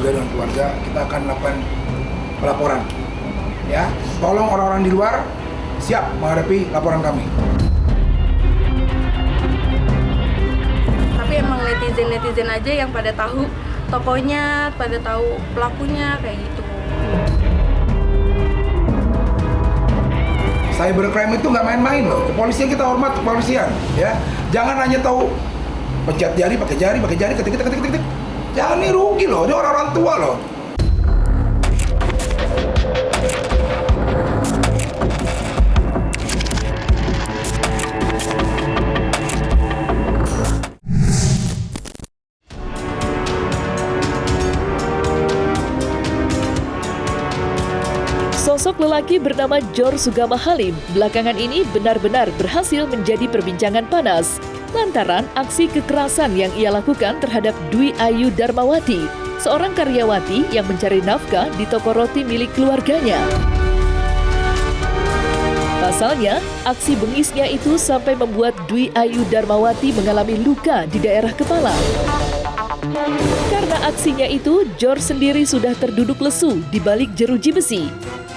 juga dengan keluarga, kita akan melakukan pelaporan. Ya, tolong orang-orang di luar siap menghadapi laporan kami. Tapi emang netizen aja yang pada tahu tokonya, pada tahu pelakunya kayak gitu. Cybercrime itu nggak main-main loh. Kepolisian kita hormat kepolisian, ya. Jangan hanya tahu pencet jari, pakai jari, ketik. Jangan, nih rugi loh. Ini orang-orang tua loh. Sosok lelaki bernama Jor Sugama Halim belakangan ini benar-benar berhasil menjadi perbincangan panas lantaran aksi kekerasan yang ia lakukan terhadap Dwi Ayu Darmawati, seorang karyawati yang mencari nafkah di toko roti milik keluarganya. Pasalnya, aksi bengisnya itu sampai membuat Dwi Ayu Darmawati mengalami luka di daerah kepala. Karena aksinya itu, Jor sendiri sudah terduduk lesu di balik jeruji besi.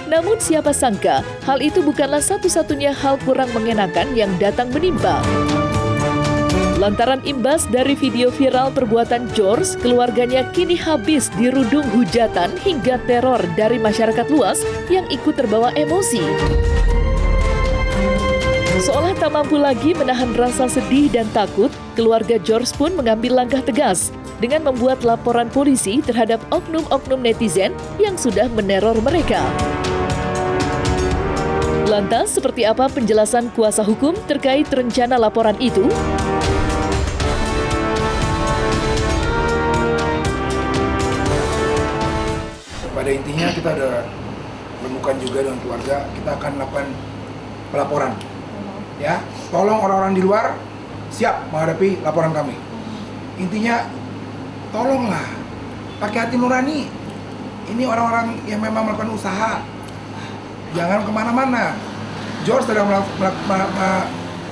Namun siapa sangka, hal itu bukanlah satu-satunya hal kurang mengenakan yang datang menimpa. Lantaran imbas dari video viral perbuatan George, keluarganya kini habis dirudung hujatan hingga teror dari masyarakat luas yang ikut terbawa emosi. Seolah tak mampu lagi menahan rasa sedih dan takut, keluarga George pun mengambil langkah tegas dengan membuat laporan polisi terhadap oknum-oknum netizen yang sudah meneror mereka. Lantas, seperti apa penjelasan kuasa hukum terkait rencana laporan itu? Pada intinya kita ada menemukan juga dengan keluarga, kita akan melakukan pelaporan. Ya, tolong orang-orang di luar siap menghadapi laporan kami. Intinya, tolonglah pakai hati nurani. Ini orang-orang yang memang melakukan usaha. Jangan kemana-mana. George sedang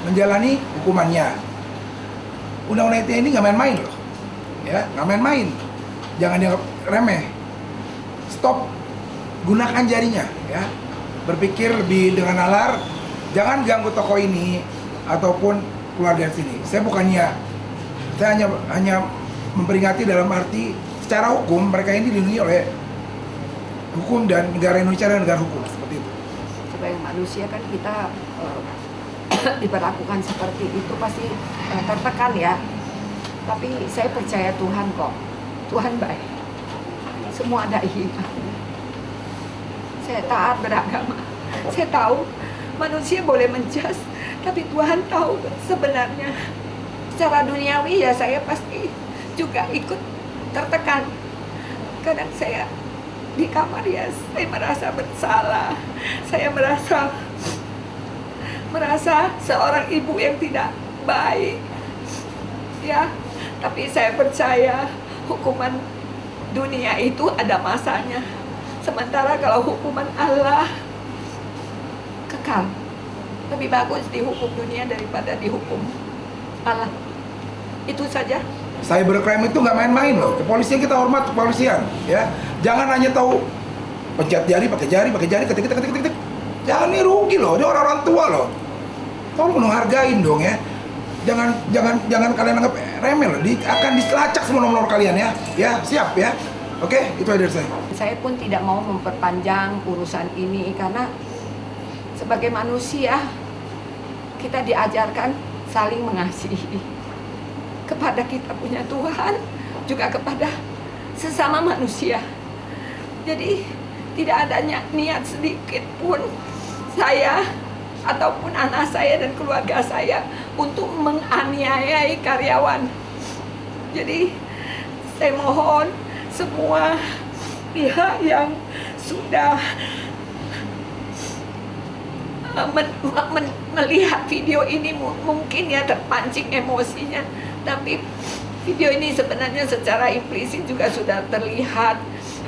menjalani hukumannya. Undang-undang ITE ini nggak main-main loh, ya, nggak main-main. Jangan dianggap remeh. Stop, gunakan jarinya, ya. Berpikir lebih dengan nalar. Jangan ganggu toko ini ataupun keluarga sini. Saya hanya memperingati dalam arti secara hukum mereka ini dilindungi oleh hukum dan negara Indonesia dan negara hukum seperti itu. Sebagai manusia kan kita diperlakukan seperti itu pasti tertekan ya. Tapi saya percaya Tuhan kok. Tuhan baik. Semua ada hikmah. Saya taat beragama. Saya tahu manusia boleh menjas, tapi Tuhan tahu sebenarnya. Secara duniawi ya saya pasti juga ikut tertekan. Kadang saya di kamar ya saya merasa bersalah. Saya merasa seorang ibu yang tidak baik. Ya, tapi saya percaya hukuman dunia itu ada masanya. Sementara kalau hukuman Allah kekal. Lebih bagus dihukum dunia daripada dihukum Allah. Itu saja. Cybercrime itu nggak main-main loh. Kepolisian kita hormat kepolisian, ya. Jangan hanya tahu pencet jari, pakai jari, ketik. Jangan, nih rugi loh. Ini orang-orang tua loh. Tolong hargain dong ya. Jangan kalian anggap remeh loh. Akan dilacak semua nomor kalian ya. Ya, siap ya. Oke, itu aja dari saya. Saya pun tidak mau memperpanjang urusan ini karena sebagai manusia kita diajarkan saling mengasihi kepada kita punya Tuhan, juga kepada sesama manusia. Jadi tidak ada niat sedikit pun saya ataupun anak saya dan keluarga saya untuk menganiayai karyawan. Jadi saya mohon semua pihak yang sudah melihat video ini mungkin ya terpancing emosinya, tapi video ini sebenarnya secara implisit juga sudah terlihat.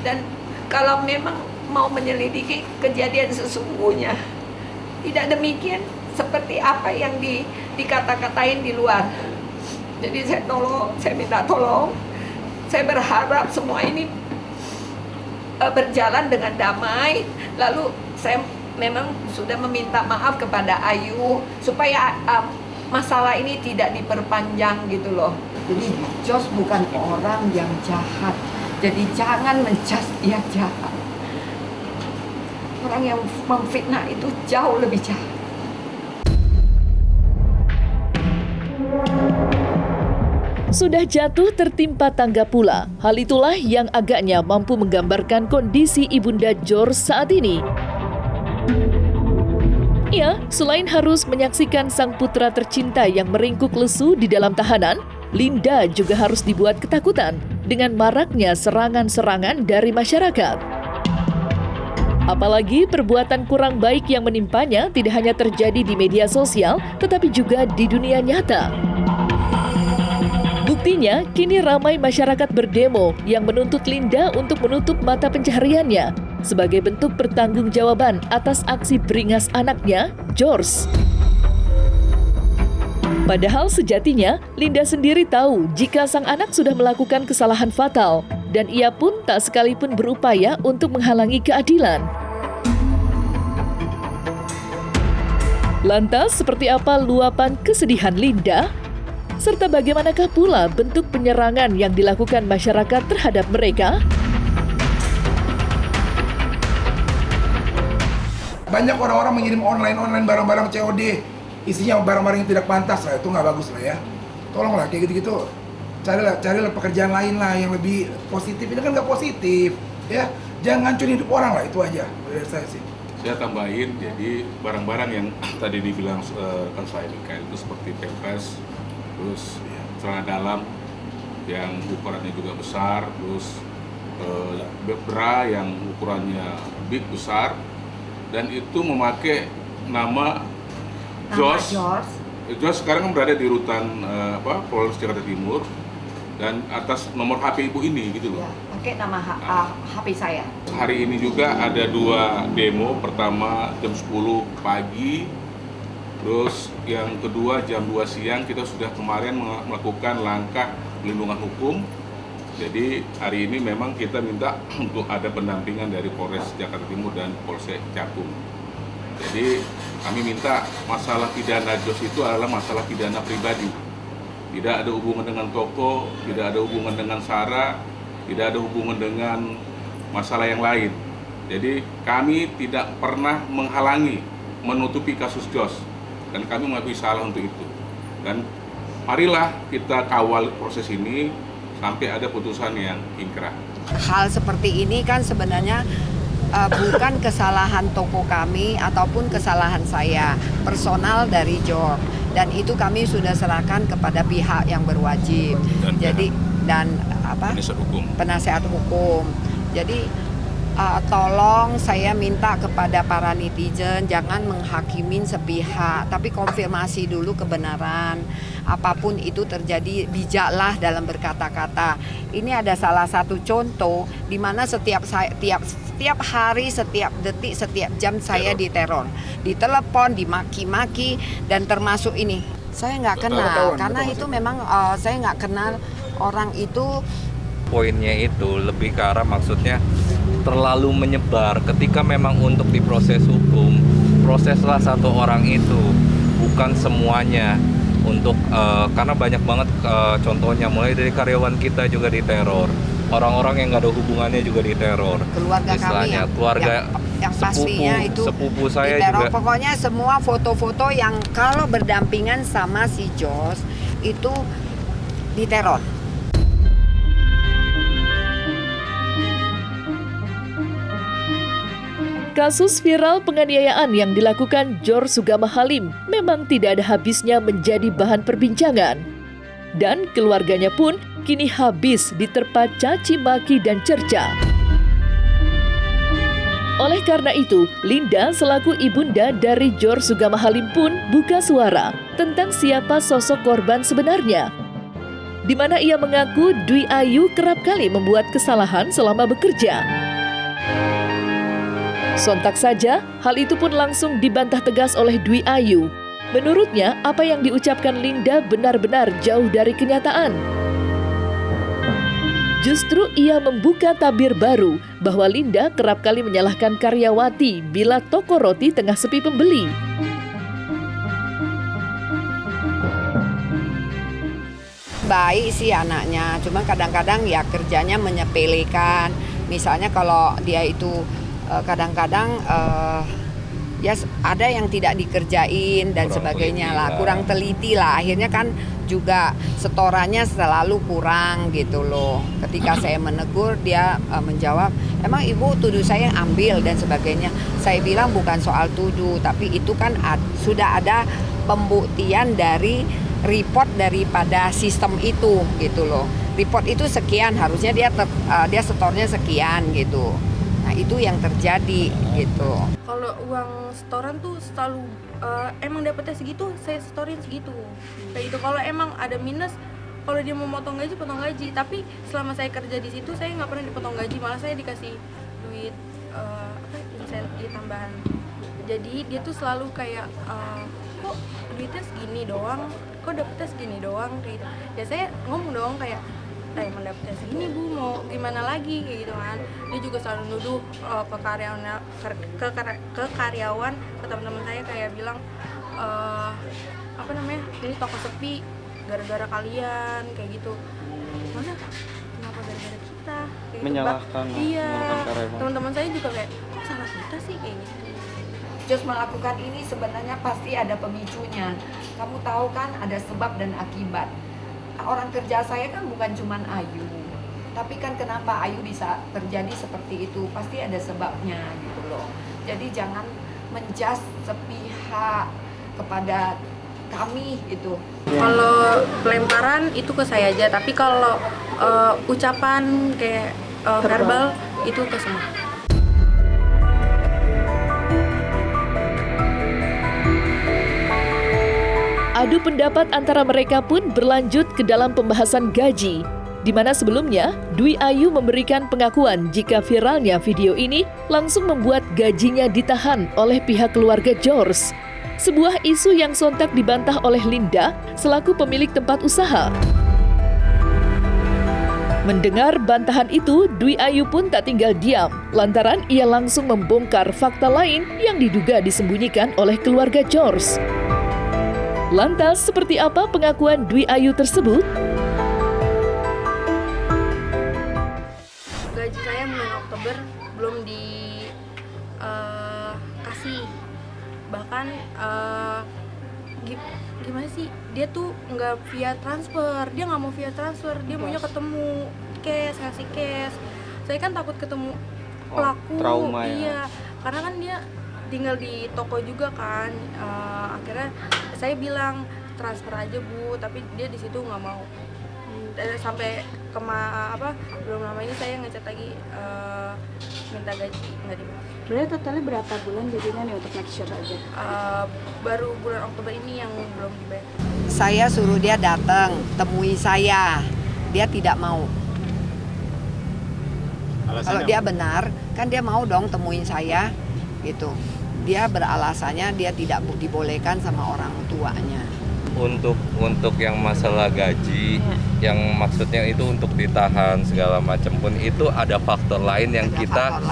Dan kalau memang mau menyelidiki kejadian sesungguhnya, tidak demikian seperti apa yang dikata-katain di luar. Jadi saya minta tolong, saya berharap semua ini berjalan dengan damai. Lalu saya memang sudah meminta maaf kepada Ayu supaya masalah ini tidak diperpanjang gitu loh. Jadi Jos bukan orang yang jahat. Jadi jangan menjudge dia jahat. Orang yang memfitnah itu jauh lebih jahat. Sudah jatuh tertimpa tangga pula. Hal itulah yang agaknya mampu menggambarkan kondisi Ibunda George saat ini. Ya, selain harus menyaksikan sang putra tercinta yang meringkuk lesu di dalam tahanan, Linda juga harus dibuat ketakutan dengan maraknya serangan-serangan dari masyarakat. Apalagi perbuatan kurang baik yang menimpanya tidak hanya terjadi di media sosial, tetapi juga di dunia nyata. Buktinya, kini ramai masyarakat berdemo yang menuntut Linda untuk menutup mata pencahariannya sebagai bentuk pertanggungjawaban atas aksi beringas anaknya, George. Padahal sejatinya, Linda sendiri tahu jika sang anak sudah melakukan kesalahan fatal dan ia pun tak sekalipun berupaya untuk menghalangi keadilan. Lantas, seperti apa luapan kesedihan Linda? Serta bagaimanakah pula bentuk penyerangan yang dilakukan masyarakat terhadap mereka? Banyak orang-orang mengirim online barang-barang COD, isinya barang-barang yang tidak pantas lah, itu nggak bagus lah ya. Tolonglah kayak gitu-gitu, carilah pekerjaan lain lah yang lebih positif. Ini kan nggak positif, ya. Jangan hancurin hidup orang lah, itu aja dari saya sih. Saya tambahin, jadi barang-barang yang tadi dibilang kan saya Mikael itu seperti pempes, terus celana dalam yang ukurannya juga besar, terus bra yang ukurannya besar, dan itu memakai nama George. George sekarang kan berada di rutan Polres Jakarta Timur, dan atas nomor HP ibu ini gitu loh. Ya, pakai nama HP saya. Hari ini juga ada 2 demo, pertama jam 10 pagi, terus yang kedua jam 2 siang. Kita sudah kemarin melakukan langkah pelindungan hukum. Jadi hari ini memang kita minta untuk ada pendampingan dari Polres Jakarta Timur dan Polsek Cakung. Jadi kami minta masalah pidana Jos itu adalah masalah pidana pribadi. Tidak ada hubungan dengan toko, tidak ada hubungan dengan SARA, tidak ada hubungan dengan masalah yang lain. Jadi kami tidak pernah menghalangi, menutupi kasus Jos, dan kami mengakui salah untuk itu. Dan marilah kita kawal proses ini sampai ada putusan yang ingkrah. Hal seperti ini kan sebenarnya bukan kesalahan toko kami ataupun kesalahan saya, personal dari George. Dan itu kami sudah serahkan kepada pihak yang berwajib. Dan penasihat hukum. Jadi tolong saya minta kepada para netizen jangan menghakimin sepihak, tapi konfirmasi dulu kebenaran. Apapun itu terjadi, bijaklah dalam berkata-kata. Ini ada salah satu contoh di mana setiap hari, setiap detik, setiap jam saya diteror, ditelepon, dimaki-maki, dan termasuk ini. Saya nggak kenal, karena itu memang saya nggak kenal orang itu. Poinnya itu lebih ke arah maksudnya terlalu menyebar. Ketika memang untuk diproses hukum, proseslah satu orang itu, bukan semuanya. Untuk karena banyak banget contohnya, mulai dari karyawan kita juga diteror, orang-orang yang nggak ada hubungannya juga diteror. Keluarga kami yang pastinya itu sepupu saya diteror. juga. Pokoknya semua foto-foto yang kalau berdampingan sama si Jos itu diteror. Kasus viral penganiayaan yang dilakukan George Sugama Halim memang tidak ada habisnya menjadi bahan perbincangan. Dan keluarganya pun kini habis diterpa caci maki dan cerca. Oleh karena itu, Linda selaku ibunda dari George Sugama Halim pun buka suara tentang siapa sosok korban sebenarnya. Di mana ia mengaku Dwi Ayu kerap kali membuat kesalahan selama bekerja. Sontak saja, hal itu pun langsung dibantah tegas oleh Dwi Ayu. Menurutnya, apa yang diucapkan Linda benar-benar jauh dari kenyataan. Justru ia membuka tabir baru bahwa Linda kerap kali menyalahkan karyawati bila toko roti tengah sepi pembeli. Baik sih anaknya, cuma kadang-kadang ya kerjanya menyepelekan. Misalnya kalau dia itu kadang-kadang ya ada yang tidak dikerjain dan Kurang sebagainya teliti lah, lah. kurang teliti lah. Akhirnya kan juga setorannya selalu kurang gitu loh. Ketika saya menegur, dia menjawab, emang ibu tuduh saya ambil dan sebagainya. Saya bilang bukan soal tuduh, tapi itu kan sudah ada pembuktian dari report daripada sistem itu gitu loh. Report itu sekian, harusnya dia setornya sekian gitu. Nah itu yang terjadi gitu. Kalau uang setoran tuh selalu emang dapetnya segitu, saya setorin segitu. Kayak gitu. Kalau emang ada minus, kalau dia mau potong gaji. Tapi selama saya kerja di situ, saya nggak pernah dipotong gaji, malah saya dikasih duit insentif tambahan. Jadi dia tuh selalu kayak kok duitnya segini doang, kok dapetnya segini doang kayak gitu. Ya saya ngomong dong kayak emang dapetnya segini bu, mau gimana lagi kayak gitu kan. Dia juga selalu nuduh ke karyawan, ke teman-teman saya kayak bilang ini toko sepi gara-gara kalian kayak gitu. Mana kenapa gara-gara kita kayak menyalahkan gitu. Iya, karyawan. teman-teman saya juga kayak kok salah kita sih kayak gitu. Just melakukan ini sebenarnya pasti ada pemicunya. Kamu tahu kan ada sebab dan akibat. Orang kerja saya kan bukan cuman Ayu, tapi kan kenapa Ayu bisa terjadi seperti itu, pasti ada sebabnya gitu loh. Jadi jangan menjudge sepihak kepada kami gitu. Kalau pelemparan itu ke saya aja, tapi kalau ucapan kayak verbal itu ke semua. Adu pendapat antara mereka pun berlanjut ke dalam pembahasan gaji, di mana sebelumnya Dwi Ayu memberikan pengakuan jika viralnya video ini langsung membuat gajinya ditahan oleh pihak keluarga George. Sebuah isu yang sontak dibantah oleh Linda selaku pemilik tempat usaha. Mendengar bantahan itu, Dwi Ayu pun tak tinggal diam, lantaran ia langsung membongkar fakta lain yang diduga disembunyikan oleh keluarga George. Lantas, seperti apa pengakuan Dwi Ayu tersebut? Gaji saya bulan Oktober belum dikasih. Bahkan gimana sih? Dia tuh nggak via transfer. Dia nggak mau via transfer. Dia maunya ketemu cash, ngasih cash. Saya kan takut ketemu pelaku. Trauma ya. Iya, karena kan dia tinggal di toko juga kan. Akhirnya saya bilang transfer aja bu, tapi dia di situ nggak mau. Sampai belum lama ini saya ngechat lagi minta gaji, nggak dibayar. Sebenarnya totalnya berapa bulan gajinya nih untuk make sure aja? Baru bulan Oktober ini yang belum dibayar. Saya suruh dia datang, temui saya. Dia tidak mau. Kalau dia benar, kan dia mau dong temuin saya gitu. Dia beralasannya dia tidak dibolehkan sama orang tuanya. Untuk yang masalah gaji, yang maksudnya itu untuk ditahan segala macam pun itu ada faktor lain yang kita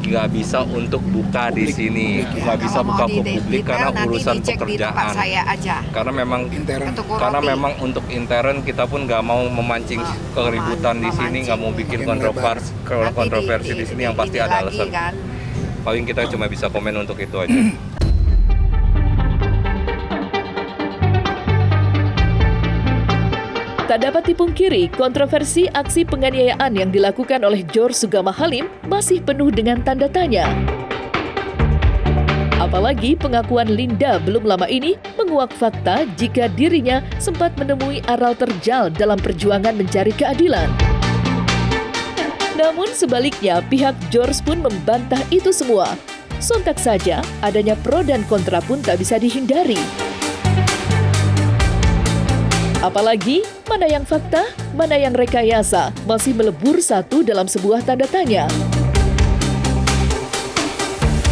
nggak bisa untuk buka di sini, nggak bisa buka ke publik karena urusan pekerjaan. Saya aja. Karena memang Intern. karena memang untuk intern kita pun nggak mau memancing keributan di sini, nggak mau bikin kontroversi di sini yang pasti ada alasan. Kan? Paling kita cuma bisa komen untuk itu aja. Tak dapat dipungkiri, kontroversi aksi penganiayaan yang dilakukan oleh George Sugama Halim masih penuh dengan tanda tanya. Apalagi pengakuan Linda belum lama ini menguak fakta jika dirinya sempat menemui aral terjal dalam perjuangan mencari keadilan. Namun sebaliknya, pihak George pun membantah itu semua. Sontak saja, adanya pro dan kontra pun tak bisa dihindari. Apalagi, mana yang fakta, mana yang rekayasa, masih melebur satu dalam sebuah tanda tanya.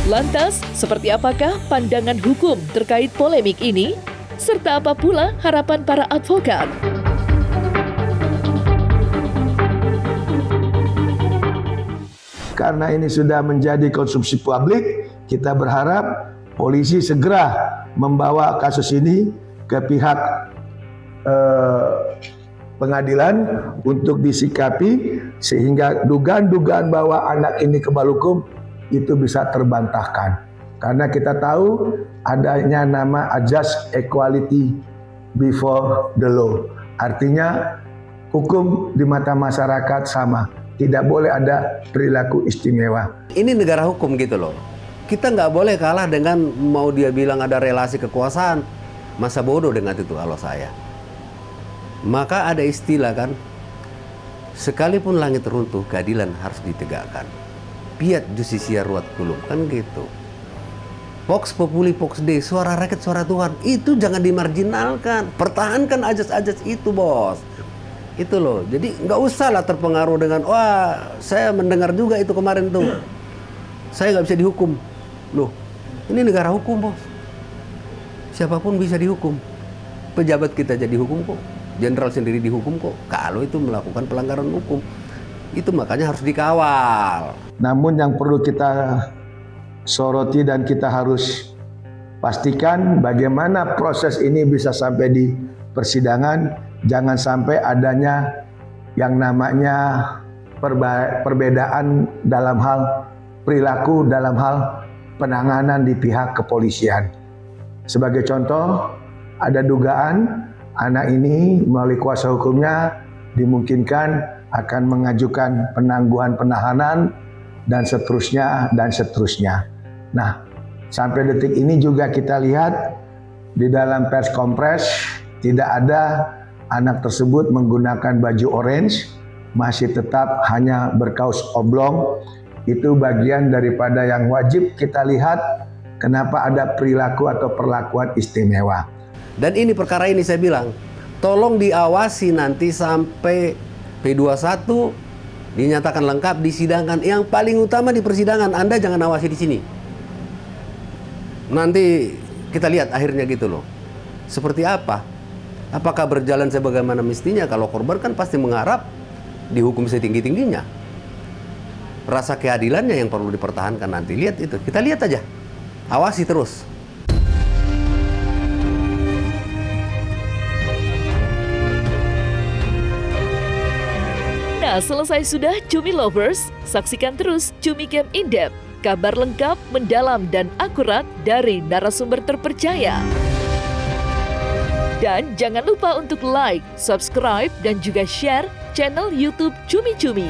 Lantas, seperti apakah pandangan hukum terkait polemik ini? Serta apa pula harapan para advokat? karena ini sudah menjadi konsumsi publik, kita berharap polisi segera membawa kasus ini ke pihak pengadilan untuk disikapi sehingga dugaan-dugaan bahwa anak ini kebal hukum itu bisa terbantahkan. Karena kita tahu adanya nama Ajas Equality Before the Law. Artinya hukum di mata masyarakat sama. Tidak boleh ada perilaku istimewa. Ini negara hukum gitu loh. Kita nggak boleh kalah dengan mau dia bilang ada relasi kekuasaan. Masa bodoh dengan itu kalau saya. Maka ada istilah kan, sekalipun langit runtuh, keadilan harus ditegakkan. Piat justisia ruat kulum, kan gitu. Vox populi vox dei, suara rakyat suara Tuhan, itu jangan dimarginalkan. Pertahankan ajas-ajas itu, bos. Itu loh, jadi nggak usah lah terpengaruh dengan, wah saya mendengar juga itu kemarin tuh, saya nggak bisa dihukum. Loh, ini negara hukum, bos. Siapapun bisa dihukum. Pejabat kita jadi hukum kok, jenderal sendiri dihukum kok, kalau itu melakukan pelanggaran hukum. Itu makanya harus dikawal. Namun yang perlu kita soroti dan kita harus pastikan bagaimana proses ini bisa sampai di persidangan. Jangan sampai adanya yang namanya perbedaan dalam hal perilaku, dalam hal penanganan di pihak kepolisian. Sebagai contoh, ada dugaan anak ini melalui kuasa hukumnya dimungkinkan akan mengajukan penangguhan penahanan dan seterusnya dan seterusnya. Nah, sampai detik ini juga kita lihat di dalam pers kompres tidak ada anak tersebut menggunakan baju orange, masih tetap hanya berkaus oblong. Itu bagian daripada yang wajib kita lihat kenapa ada perilaku atau perlakuan istimewa. Dan ini perkara ini saya bilang, tolong diawasi nanti sampai P21 dinyatakan lengkap, disidangkan. Yang paling utama di persidangan, Anda jangan awasi di sini. Nanti kita lihat akhirnya gitu loh. Seperti apa? Apakah berjalan sebagaimana mestinya? Kalau korban kan pasti mengharap dihukum setinggi-tingginya. Rasa keadilannya yang perlu dipertahankan nanti. Lihat itu, kita lihat aja. Awasi terus. Nah, selesai sudah Cumi Lovers, saksikan terus Cumi Camp In-Depth. Kabar lengkap, mendalam, dan akurat dari narasumber terpercaya. Dan jangan lupa untuk like, subscribe, dan juga share channel YouTube Cumi Cumi.